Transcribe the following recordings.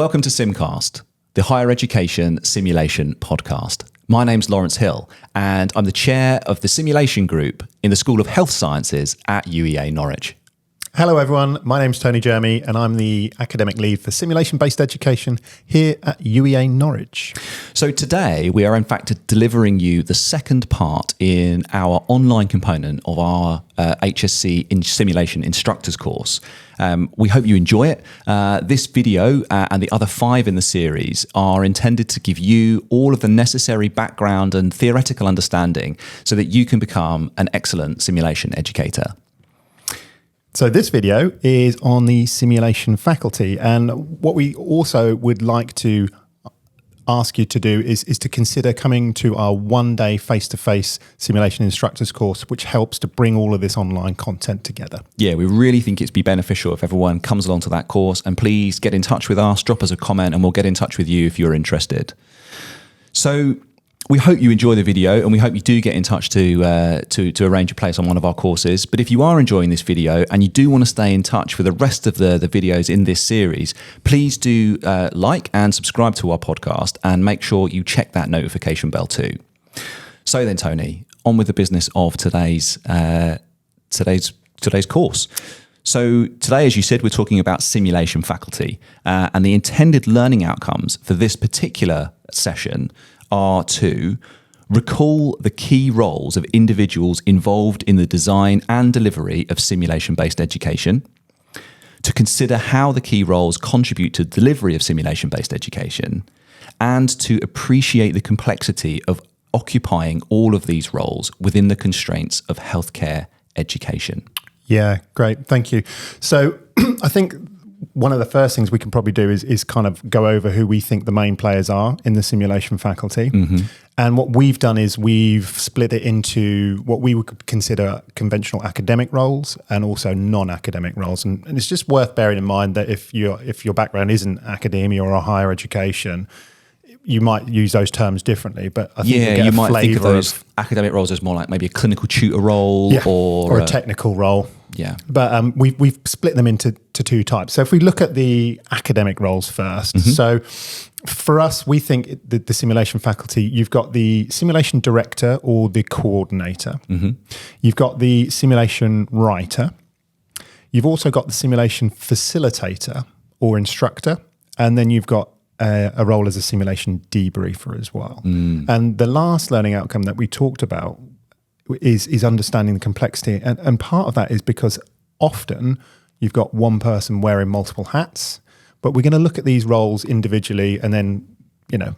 Welcome to SimCast, the Higher Education Simulation Podcast. My name's Lawrence Hill, and I'm the chair of the simulation group in the School of Health Sciences at UEA Norwich. Hello everyone, my name's Tony Jeremy and I'm the academic lead for simulation-based education here at UEA Norwich. So today we are in fact delivering you the second part in our online component of our HSC in Simulation Instructors course. We hope you enjoy it. This video and the other 5 in the series are intended to give you all of the necessary background and theoretical understanding so that you can become an excellent simulation educator. So this video is on the simulation faculty, and what we also would like to ask you to do is to consider coming to our one-day face-to-face simulation instructors course, which helps to bring all of this online content together. Yeah, we really think it'd be beneficial if everyone comes along to that course, and please get in touch with us, drop us a comment, and we'll get in touch with you if you're interested. So we hope you enjoy the video, and we hope you do get in touch to arrange a place on one of our courses. But if you are enjoying this video and you do want to stay in touch with the rest of the videos in this series, please do like and subscribe to our podcast and make sure you check that notification bell too. So then, Tony, on with the business of today's course. So today, as you said, we're talking about simulation faculty, and the intended learning outcomes for this particular session are to recall the key roles of individuals involved in the design and delivery of simulation-based education, to consider how the key roles contribute to the delivery of simulation-based education, and to appreciate the complexity of occupying all of these roles within the constraints of healthcare education. Yeah, great. Thank you. So I think one of the first things we can probably do is kind of go over who we think the main players are in the simulation faculty. Mm-hmm. And what we've done is we've split it into what we would consider conventional academic roles and also non-academic roles. And it's just worth bearing in mind that if your background isn't academia or a higher education, you might use those terms differently, but I think you might think of those academic roles as more like maybe a clinical tutor role or a technical role. Yeah, but we've split them into 2 types. So if we look at the academic roles first, so for us, we think the simulation faculty, you've got the simulation director or the coordinator. You've got the simulation writer. You've also got the simulation facilitator or instructor, and then you've got a role as a simulation debriefer as well. And the last learning outcome that we talked about is understanding the complexity. And part of that is because often you've got one person wearing multiple hats, but we're going to look at these roles individually, and then,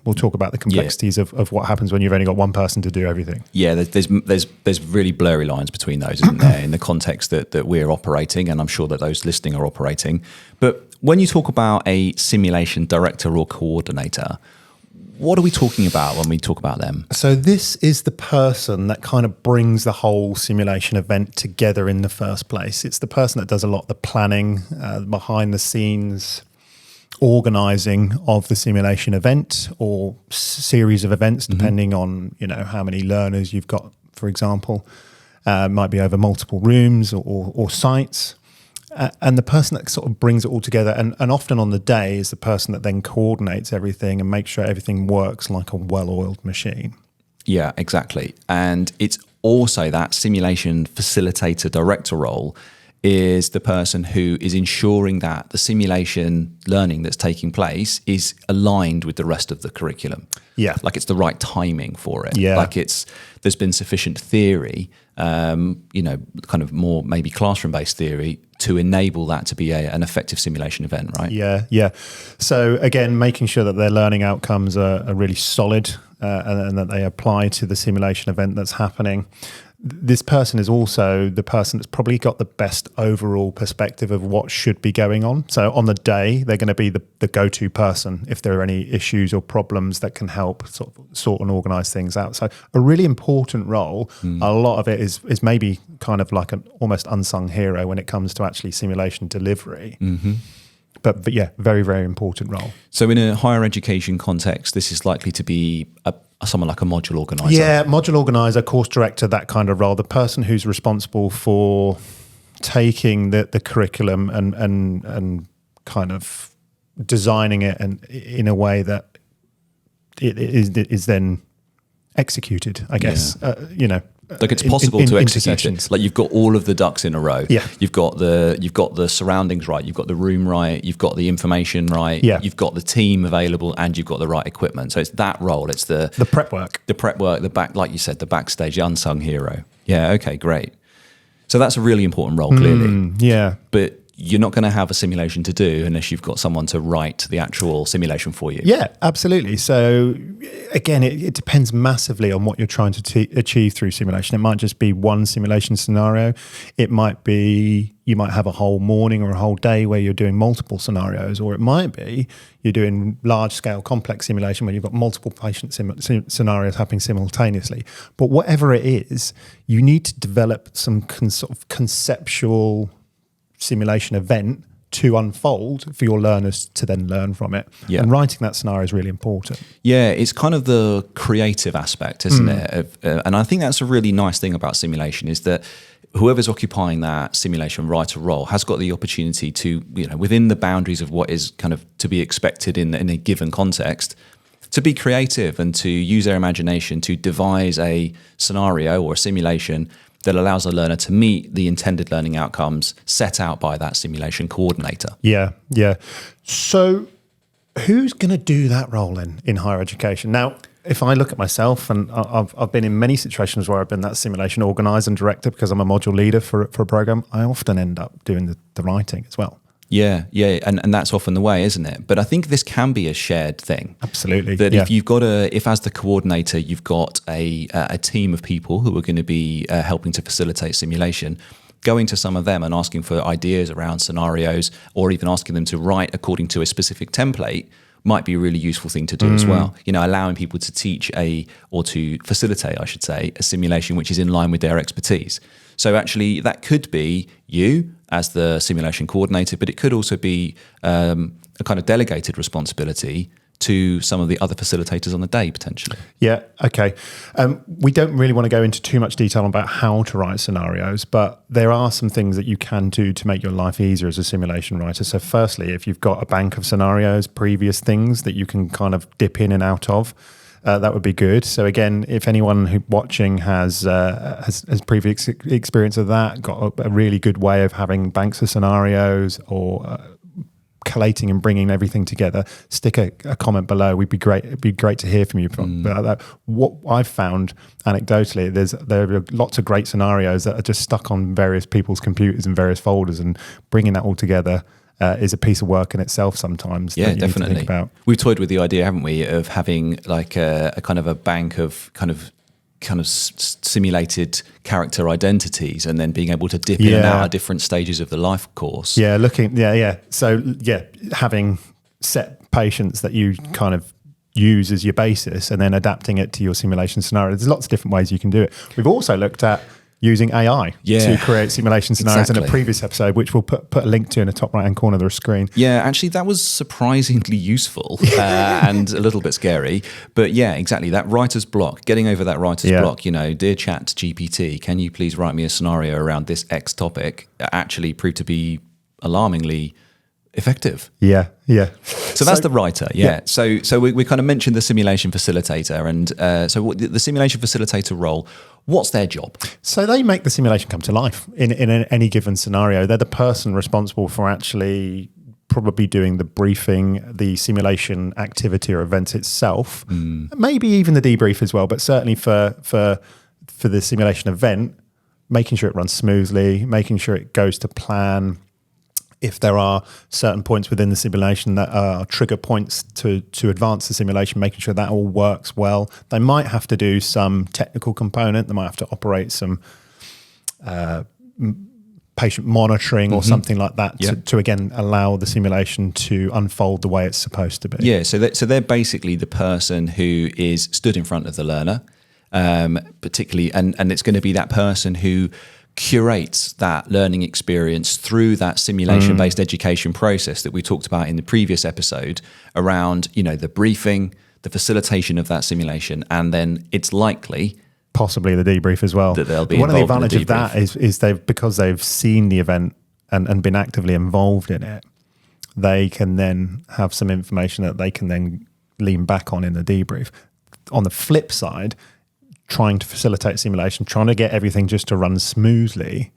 we'll talk about the complexities of what happens when you've only got one person to do everything. Yeah, there's really blurry lines between those, isn't there, in the context that we're operating, and I'm sure that those listening are operating. But when you talk about a simulation director or coordinator, what are we talking about when we talk about them? So this is the person that kind of brings the whole simulation event together in the first place. It's the person that does a lot of the planning, behind the scenes, organising of the simulation event or series of events, depending on how many learners you've got, for example. It might be over multiple rooms or sites. And the person that sort of brings it all together, and often on the day, is the person that then coordinates everything and makes sure everything works like a well-oiled machine. Yeah, exactly. And it's also that simulation facilitator director role is the person who is ensuring that the simulation learning that's taking place is aligned with the rest of the curriculum. Yeah. Like it's the right timing for it. Yeah. Like there's been sufficient theory, kind of more maybe classroom-based theory to enable that to be an effective simulation event, right? Yeah. So again, making sure that their learning outcomes are really solid and that they apply to the simulation event that's happening. This person is also the person that's probably got the best overall perspective of what should be going on. So on the day, they're going to be the go-to person if there are any issues or problems that can help sort and organise things out. So a really important role. A lot of it is maybe kind of like an almost unsung hero when it comes to actually simulation delivery. But yeah, very, very important role. So in a higher education context, this is likely to be someone like a module organizer. Yeah, module organizer, course director, that kind of role. The person who's responsible for taking the curriculum and kind of designing it and in a way that it is then executed, I guess. Like it's possible to execute sessions. it. Like you've got all of the ducks in a row. Yeah. You've got the surroundings right. You've got the room right. You've got the information right. Yeah. You've got the team available, and you've got the right equipment. So it's that role. It's the prep work. The prep work. The back, like you said, the backstage, the unsung hero. Yeah. Okay. Great. So that's a really important role, clearly. Yeah. But you're not going to have a simulation to do unless you've got someone to write the actual simulation for you. Yeah, absolutely. So again, it depends massively on what you're trying to achieve through simulation. It might just be one simulation scenario. It might be you might have a whole morning or a whole day where you're doing multiple scenarios, or it might be you're doing large-scale complex simulation where you've got multiple patient scenarios happening simultaneously. But whatever it is, you need to develop some sort of conceptual simulation event to unfold for your learners to then learn from it. Yeah. And writing that scenario is really important. Yeah, it's kind of the creative aspect, isn't it? And I think that's a really nice thing about simulation is that whoever's occupying that simulation writer role has got the opportunity to, within the boundaries of what is kind of to be expected in a given context, to be creative and to use their imagination to devise a scenario or a simulation that allows a learner to meet the intended learning outcomes set out by that simulation coordinator. Yeah. So who's going to do that role in higher education? Now, if I look at myself, and I've been in many situations where I've been that simulation organizer and director because I'm a module leader for a program, I often end up doing the writing as well. Yeah, and that's often the way, isn't it? But I think this can be a shared thing. Absolutely. That if as the coordinator you've got a team of people who are going to be helping to facilitate simulation, going to some of them and asking for ideas around scenarios, or even asking them to write according to a specific template might be a really useful thing to do as well. Allowing people to teach or to facilitate, I should say, a simulation which is in line with their expertise. So actually that could be you as the simulation coordinator, but it could also be a kind of delegated responsibility to some of the other facilitators on the day, potentially. Yeah, okay. We don't really want to go into too much detail about how to write scenarios, but there are some things that you can do to make your life easier as a simulation writer. So firstly, if you've got a bank of scenarios, previous things that you can kind of dip in and out of, that would be good. So again, if anyone watching has previous experience of that, got a really good way of having banks of scenarios or collating and bringing everything together, stick a comment below. It'd be great to hear from you about that. What I've found anecdotally, there are lots of great scenarios that are just stuck on various people's computers and various folders, and bringing that all together is a piece of work in itself sometimes. Yeah, that you definitely. Need to think about. We've toyed with the idea, haven't we, of having like a kind of a bank of kind of simulated character identities, and then being able to dip in and out at different stages of the life course. Yeah, So having set patients that you kind of use as your basis, and then adapting it to your simulation scenario. There's lots of different ways you can do it. We've also looked at using AI to create simulation scenarios in a previous episode, which we'll put a link to in the top right-hand corner of the screen. Yeah, actually, that was surprisingly useful and a little bit scary. But yeah, exactly, that writer's block, getting over that writer's block, dear chat GPT, can you please write me a scenario around this X topic, actually proved to be alarmingly effective. Yeah. So that's the writer, So we kind of mentioned the simulation facilitator, and so the simulation facilitator role, what's their job? So they make the simulation come to life in any given scenario. They're the person responsible for actually probably doing the briefing, the simulation activity or event itself, maybe even the debrief as well, but certainly for the simulation event, making sure it runs smoothly, making sure it goes to plan. If there are certain points within the simulation that are trigger points to advance the simulation, making sure that all works well. They might have to do some technical component. They might have to operate some patient monitoring or something like that to again allow the simulation to unfold the way it's supposed to be. Yeah, so they're basically the person who is stood in front of the learner, particularly, and it's going to be that person who curates that learning experience through that simulation-based education process that we talked about in the previous episode around, the briefing, the facilitation of that simulation, and then it's likely possibly the debrief as well. That they'll be one of the advantages of that is because they've seen the event and been actively involved in it. they can then have some information that they can then lean back on in the debrief. On the flip side, trying to facilitate simulation, trying to get everything just to run smoothly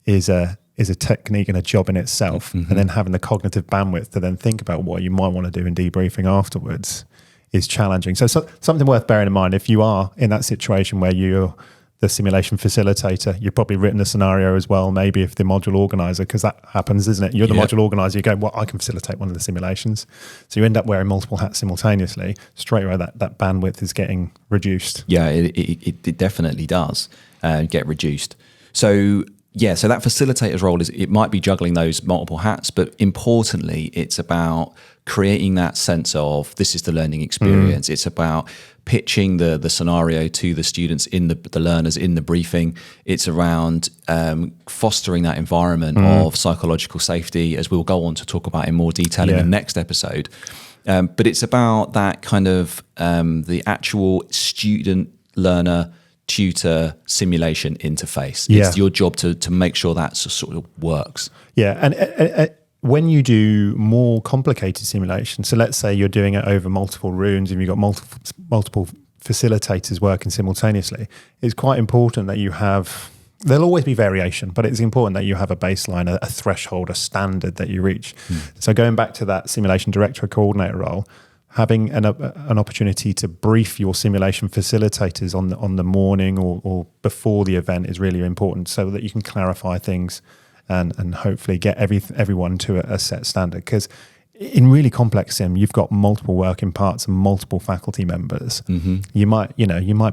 is a technique and a job in itself. And then having the cognitive bandwidth to then think about what you might want to do in debriefing afterwards is challenging. So something worth bearing in mind, if you are in that situation where you're the simulation facilitator, you've probably written a scenario as well, maybe if the module organizer, because that happens, isn't it? You're the module organizer, you go, well, I can facilitate one of the simulations. So you end up wearing multiple hats simultaneously. Straight away, that bandwidth is getting reduced. Yeah, it definitely does get reduced. So that facilitator's role it might be juggling those multiple hats, but importantly, it's about creating that sense of this is the learning experience. It's about pitching the scenario to the students, the learners in the briefing. It's around fostering that environment of psychological safety, as we'll go on to talk about in more detail in the next episode. But it's about that kind of the actual student learner tutor simulation interface. It's your job to make sure that sort of works. Yeah, and when you do more complicated simulation, so let's say you're doing it over multiple rooms and you've got multiple facilitators working simultaneously, it's quite important that you have, there'll always be variation, but it's important that you have a baseline, a threshold, a standard that you reach. So going back to that simulation director or coordinator role, having an opportunity to brief your simulation facilitators on the morning or before the event is really important, so that you can clarify things and hopefully get everyone to a set standard. Because in really complex sim, you've got multiple working parts and multiple faculty members. You might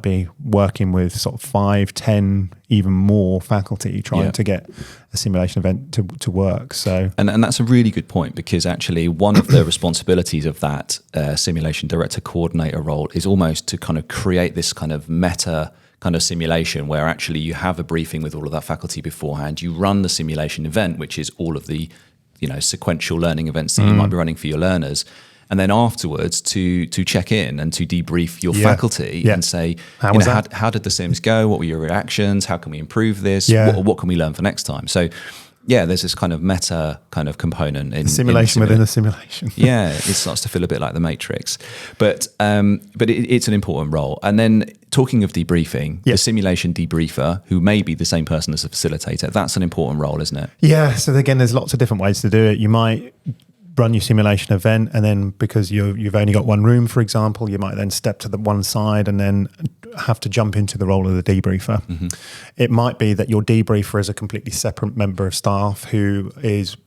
be working with sort of 5, 10, even more faculty trying to get a simulation event to work. So and that's a really good point, because actually one of the responsibilities of that simulation director coordinator role is almost to kind of create this kind of meta kind of simulation where actually you have a briefing with all of that faculty beforehand. You run the simulation event, which is all of the sequential learning events that you might be running for your learners, and then afterwards to check in and to debrief your faculty and say, how did the sims go? What were your reactions? How can we improve this? What can we learn for next time? So there's this kind of meta kind of component in simulation within the simulation. It starts to feel a bit like the Matrix, but it's an important role. And then talking of debriefing, the simulation debriefer, who may be the same person as a facilitator, that's an important role, isn't it? Yeah. So again, there's lots of different ways to do it. You might run your simulation event, and then because you've only got one room, for example, you might then step to the one side and then have to jump into the role of the debriefer. It might be that your debriefer is a completely separate member of staff who is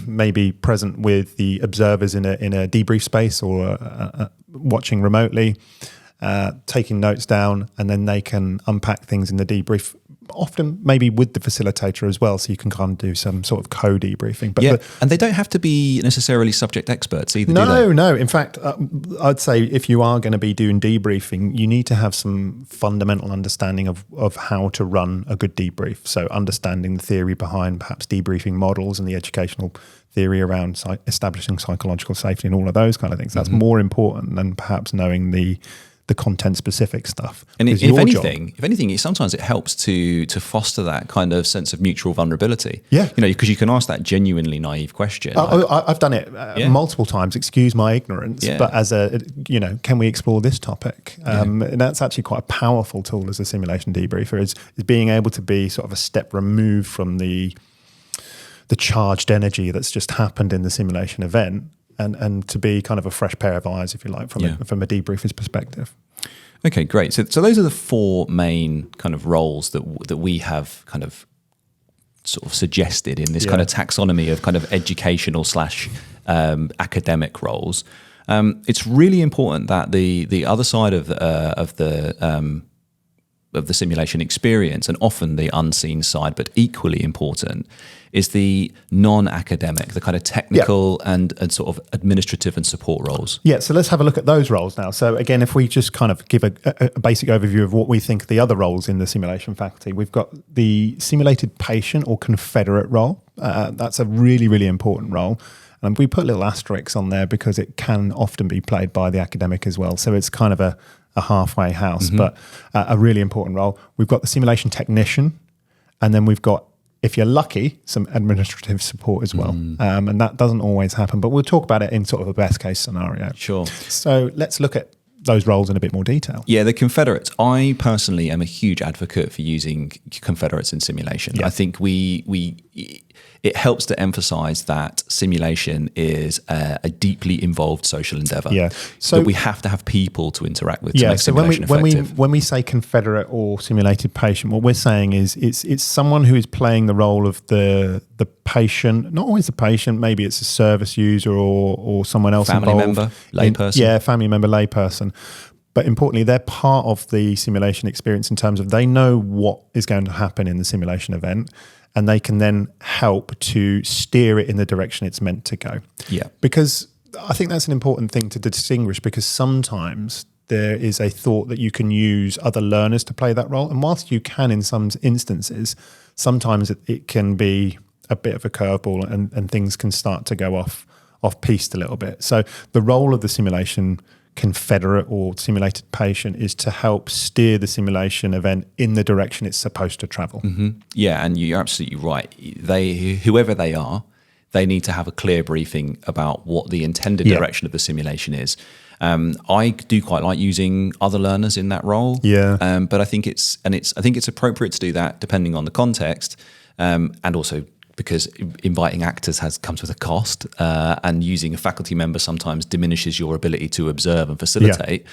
maybe present with the observers in a debrief space or watching remotely, taking notes down, and then they can unpack things in the debrief, often maybe with the facilitator as well, so you can kind of do some sort of co-debriefing. But and they don't have to be necessarily subject experts either, do they? No. In fact, I'd say if you are going to be doing debriefing, you need to have some fundamental understanding of how to run a good debrief. So understanding the theory behind perhaps debriefing models and the educational theory around establishing psychological safety and all of those kind of things. That's more important than perhaps knowing the content specific stuff. And if anything, sometimes it helps to foster that kind of sense of mutual vulnerability. Yeah. Because you can ask that genuinely naive question. I've done it multiple times, excuse my ignorance, but as can we explore this topic? And that's actually quite a powerful tool as a simulation debriefer, is being able to be sort of a step removed from the charged energy that's just happened in the simulation event, and to be kind of a fresh pair of eyes, if you like, from a debriefer's perspective. Okay, great. So those are the four main kind of roles that we have kind of sort of suggested in this kind of taxonomy of kind of educational / academic roles. It's really important that the other side of the simulation experience, and often the unseen side, but equally important, is the non-academic, the kind of technical and sort of administrative and support roles. Yeah, so let's have a look at those roles now. So again, if we just kind of give a basic overview of what we think are the other roles in the simulation faculty, we've got the simulated patient or confederate role. That's a really, really important role. And we put little asterisks on there because it can often be played by the academic as well. So it's kind of a halfway house, but a really important role. We've got the simulation technician, and then we've got if you're lucky, some administrative support as well. And that doesn't always happen, but we'll talk about it in sort of a best case scenario. Sure. So let's look at those roles in a bit more detail. Yeah, the Confederates. I personally am a huge advocate for using Confederates in simulation. Yeah. I think it helps to emphasize that simulation is a deeply involved social endeavor. Yeah. So we have to have people to interact with to make so simulation effective. when we say Confederate or simulated patient, what we're saying is it's someone who is playing the role of the patient, not always the patient, maybe it's a service user or someone else Family involved. member, layperson. Family member, layperson. But importantly, they're part of the simulation experience in terms of they know what is going to happen in the simulation event, and they can then help to steer it in the direction it's meant to go. Yeah. Because I think that's an important thing to distinguish, because sometimes there is a thought that you can use other learners to play that role. And whilst you can in some instances, sometimes it can be a bit of a curveball and things can start to go off piste a little bit. So the role of the simulation Confederate or simulated patient is to help steer the simulation event in the direction it's supposed to travel. Mm-hmm. Yeah, and you're absolutely right. Whoever they are, they need to have a clear briefing about what the intended direction of the simulation is. I do quite like using other learners in that role. Yeah. But I think it's appropriate to do that depending on the context, and also because inviting actors comes with a cost, and using a faculty member sometimes diminishes your ability to observe and facilitate.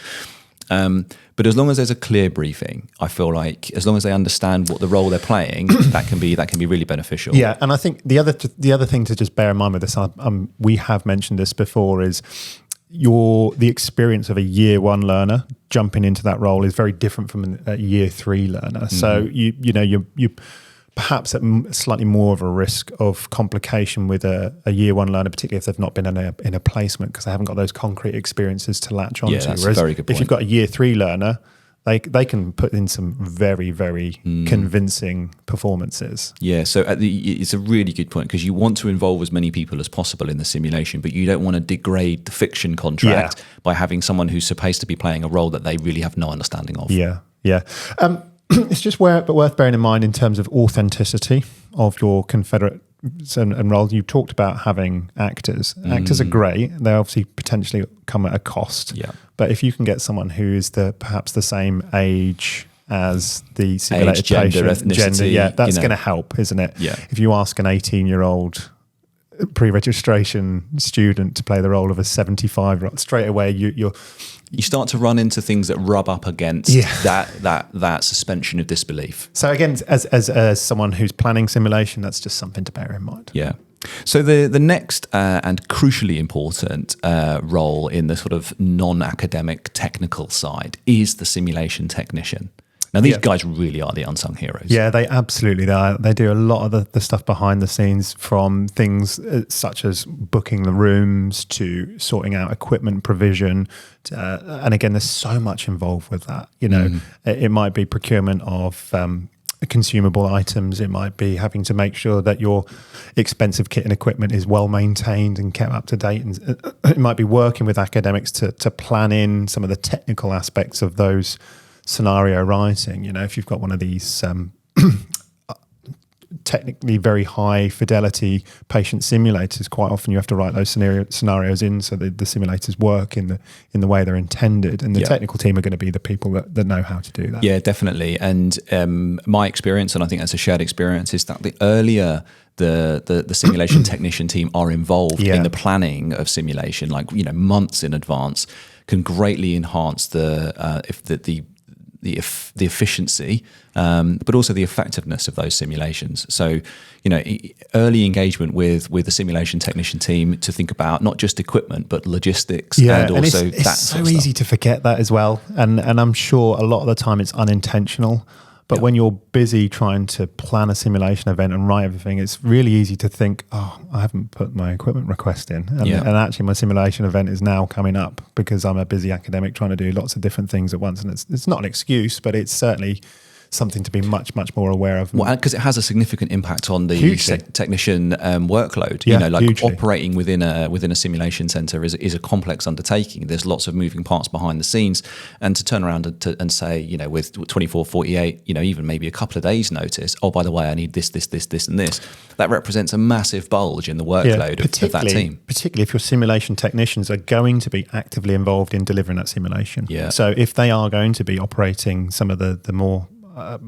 But as long as there's a clear briefing, I feel like as long as they understand what the role they're playing, that can be really beneficial. Yeah, and I think the other thing to just bear in mind with this, we have mentioned this before, is the experience of a year one learner jumping into that role is very different from a year three learner. Mm-hmm. So you perhaps at slightly more of a risk of complication with a year one learner, particularly if they've not been in a placement, because they haven't got those concrete experiences to latch onto. Yeah, that's a very good point. If you've got a year three learner, they can put in some very, very convincing performances. Yeah, so it's a really good point, because you want to involve as many people as possible in the simulation, but you don't want to degrade the fiction contract by having someone who's supposed to be playing a role that they really have no understanding of. Yeah. It's just worth bearing in mind in terms of authenticity of your Confederate and role. You talked about having actors. Actors are great. They obviously potentially come at a cost. Yeah. But if you can get someone who is perhaps the same age as the simulated patient, ethnicity, that's going to help, isn't it? Yeah. If you ask an 18-year-old pre-registration student to play the role of a 75-year-old, straight away you start to run into things that rub up against that suspension of disbelief. So again, as someone who's planning simulation, that's just something to bear in mind. Yeah. So the next and crucially important role in the sort of non-academic technical side is the simulation technician. Now, these guys really are the unsung heroes. Yeah, they absolutely are. They do a lot of the stuff behind the scenes, from things such as booking the rooms to sorting out equipment provision. And again, there's so much involved with that. It might be procurement of consumable items. It might be having to make sure that your expensive kit and equipment is well maintained and kept up to date. And it might be working with academics to plan in some of the technical aspects of those scenario writing. If you've got one of these technically very high fidelity patient simulators, quite often you have to write those scenarios in so that the simulators work in the way they're intended, and the technical team are going to be the people that know how to do that. Yeah, definitely. And my experience, and I think that's a shared experience, is that the earlier the simulation technician team are involved in the planning of simulation, like months in advance, can greatly enhance the efficiency, but also the effectiveness of those simulations. So, early engagement with the simulation technician team to think about not just equipment, but logistics, and also it's so easy to forget that as well. And I'm sure a lot of the time it's unintentional. But when you're busy trying to plan a simulation event and write everything, it's really easy to think, I haven't put my equipment request in. And actually my simulation event is now coming up because I'm a busy academic trying to do lots of different things at once. And it's not an excuse, but it's certainly something to be much, much more aware of. Well, because it has a significant impact on the technician workload. Yeah, you know, like hugely. operating within a simulation center is a complex undertaking. There's lots of moving parts behind the scenes, and to turn around and say, you know, with 24, 48, you know, even maybe a couple of days notice, oh, by the way, I need this, and this. That represents a massive bulge in the workload of that team. Particularly if your simulation technicians are going to be actively involved in delivering that simulation. Yeah. So if they are going to be operating some of the more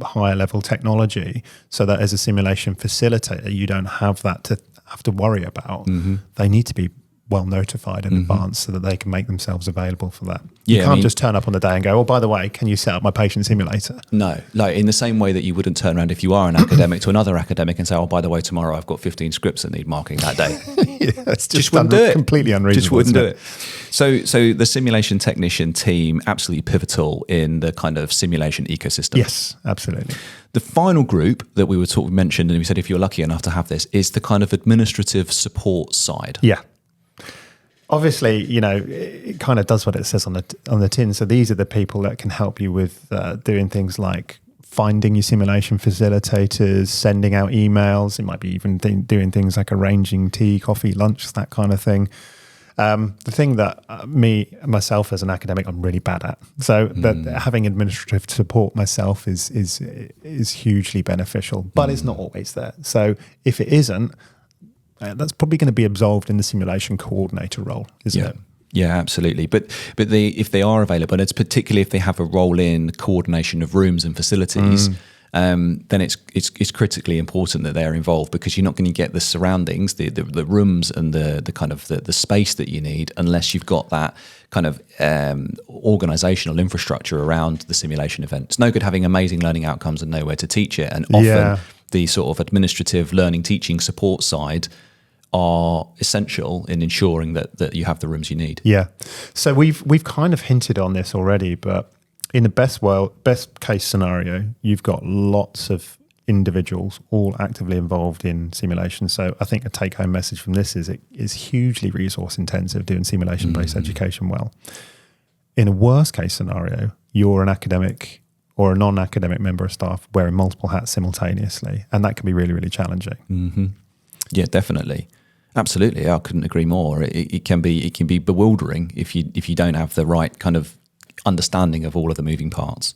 higher level technology, so that as a simulation facilitator, you don't have that to have to worry about. They need to be well notified in advance so that they can make themselves available for that. You can't just turn up on the day and go, oh, by the way, can you set up my patient simulator? No, like in the same way that you wouldn't turn around if you are an academic to another academic and say, oh, by the way, tomorrow I've got 15 scripts that need marking that day. It's just wouldn't do it. Completely unreasonable. Just wouldn't do it. So the simulation technician team, absolutely pivotal in the kind of simulation ecosystem. Yes, absolutely. The final group that we mentioned, and we said if you're lucky enough to have this, is the kind of administrative support side. Yeah. Obviously, you know, it kind of does what it says on the tin. So these are the people that can help you with doing things like finding your simulation facilitators, sending out emails. It might be even doing things like arranging tea, coffee, lunch, that kind of thing. The thing that myself as an academic, I'm really bad at. So that having administrative support myself is hugely beneficial, but it's not always there. So if it isn't, that's probably going to be absolved in the simulation coordinator role, isn't it? Yeah, absolutely. But if they are available, and it's particularly if they have a role in coordination of rooms and facilities, then it's critically important that they're involved, because you're not going to get the surroundings, the rooms and the kind of the space that you need unless you've got that kind of organizational infrastructure around the simulation event. It's no good having amazing learning outcomes and nowhere to teach it. And often the sort of administrative learning teaching support side are essential in ensuring that you have the rooms you need. Yeah. So we've kind of hinted on this already, but in the best case scenario, you've got lots of individuals all actively involved in simulation. So I think a take-home message from this is it is hugely resource intensive doing simulation-based education well. In a worst case scenario, you're an academic or a non-academic member of staff wearing multiple hats simultaneously, and that can be really, really challenging. Yeah, definitely. Absolutely. I couldn't agree more. It can be bewildering if you don't have the right kind of understanding of all of the moving parts.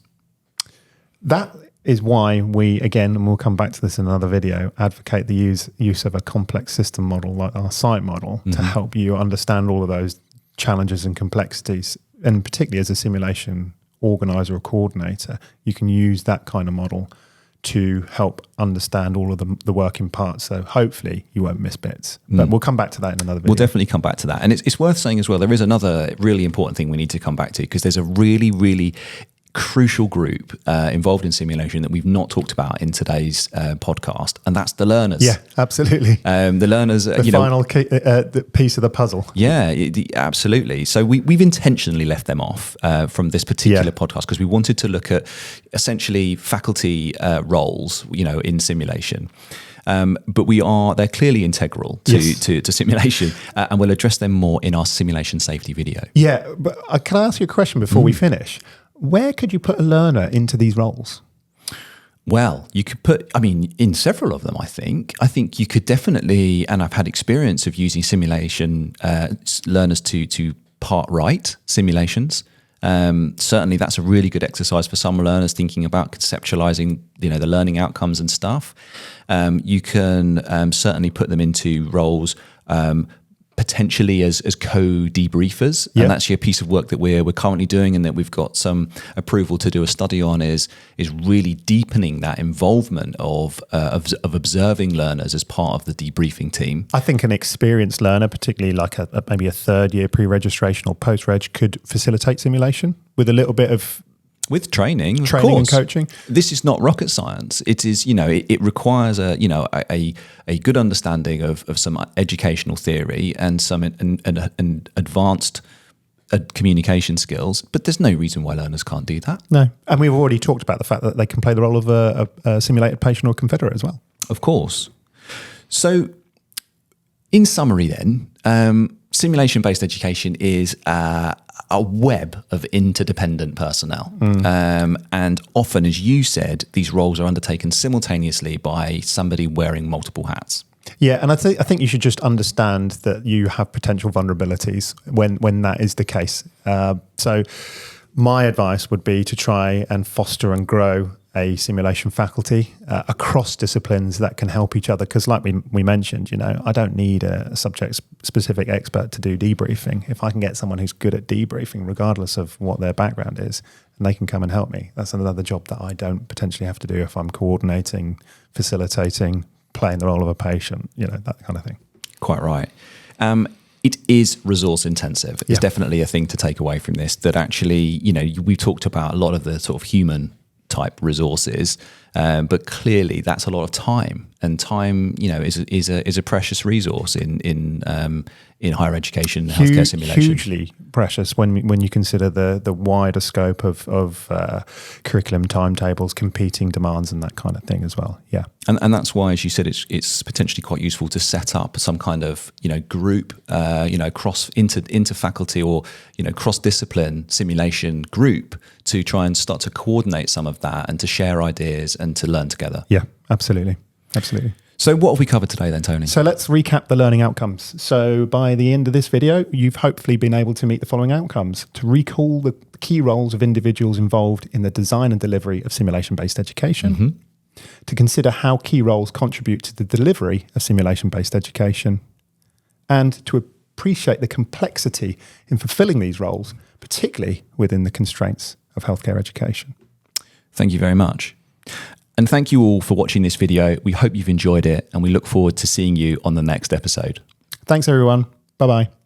That is why we, again, and we'll come back to this in another video, advocate the use of a complex system model like our site model to help you understand all of those challenges and complexities. And particularly as a simulation organizer or coordinator, you can use that kind of model to help understand all of the working parts. So hopefully you won't miss bits. But we'll come back to that in another video. We'll definitely come back to that. And it's worth saying as well, there is another really important thing we need to come back to, because there's a really, really crucial group involved in simulation that we've not talked about in today's podcast, and that's the learners. Yeah, absolutely. The learners, the final piece of the puzzle. Yeah, absolutely. So we've intentionally left them off from this particular podcast because we wanted to look at essentially faculty roles, in simulation. But they're clearly integral to simulation, and we'll address them more in our simulation safety video. Yeah, but can I ask you a question before we finish? Where could you put a learner into these roles? Well, you could in several of them, I think. I think you could definitely, and I've had experience of using simulation learners to part write simulations. Certainly that's a really good exercise for some learners thinking about conceptualizing, the learning outcomes and stuff. You can certainly put them into roles potentially as co-debriefers, and that's a piece of work that we're currently doing, and that we've got some approval to do a study on. Is really deepening that involvement of observing learners as part of the debriefing team. I think an experienced learner, particularly like maybe a third year pre-registration or post-reg, could facilitate simulation with a little bit of. With training of and course. Coaching. This is not rocket science. It is, it requires a good understanding of some educational theory and some and advanced communication skills. But there's no reason why learners can't do that. No, and we've already talked about the fact that they can play the role of a simulated patient or confederate as well. Of course. So, in summary, then, simulation-based education is a web of interdependent personnel. And often, as you said, these roles are undertaken simultaneously by somebody wearing multiple hats. Yeah, and I think you should just understand that you have potential vulnerabilities when that is the case. So my advice would be to try and foster and grow a simulation faculty across disciplines that can help each other. Because like we mentioned, I don't need a subject-specific expert to do debriefing. If I can get someone who's good at debriefing, regardless of what their background is, and they can come and help me, that's another job that I don't potentially have to do if I'm coordinating, facilitating, playing the role of a patient, that kind of thing. Quite right. It is resource intensive. It's definitely a thing to take away from this, that actually, we've talked about a lot of the sort of human type resources, but clearly that's a lot of time, and time, is a precious resource in higher education, healthcare simulation. Hugely precious when you consider the wider scope of curriculum timetables, competing demands, and that kind of thing as well. Yeah, and that's why, as you said, it's potentially quite useful to set up some kind of group, cross inter faculty or cross discipline simulation group to try and start to coordinate some of that and to share ideas and to learn together. Yeah, absolutely. So what have we covered today then, Tony? So let's recap the learning outcomes. So by the end of this video, you've hopefully been able to meet the following outcomes: to recall the key roles of individuals involved in the design and delivery of simulation-based education, to consider how key roles contribute to the delivery of simulation-based education, and to appreciate the complexity in fulfilling these roles, particularly within the constraints of healthcare education. Thank you very much. And thank you all for watching this video. We hope you've enjoyed it, and we look forward to seeing you on the next episode. Thanks, everyone. Bye-bye.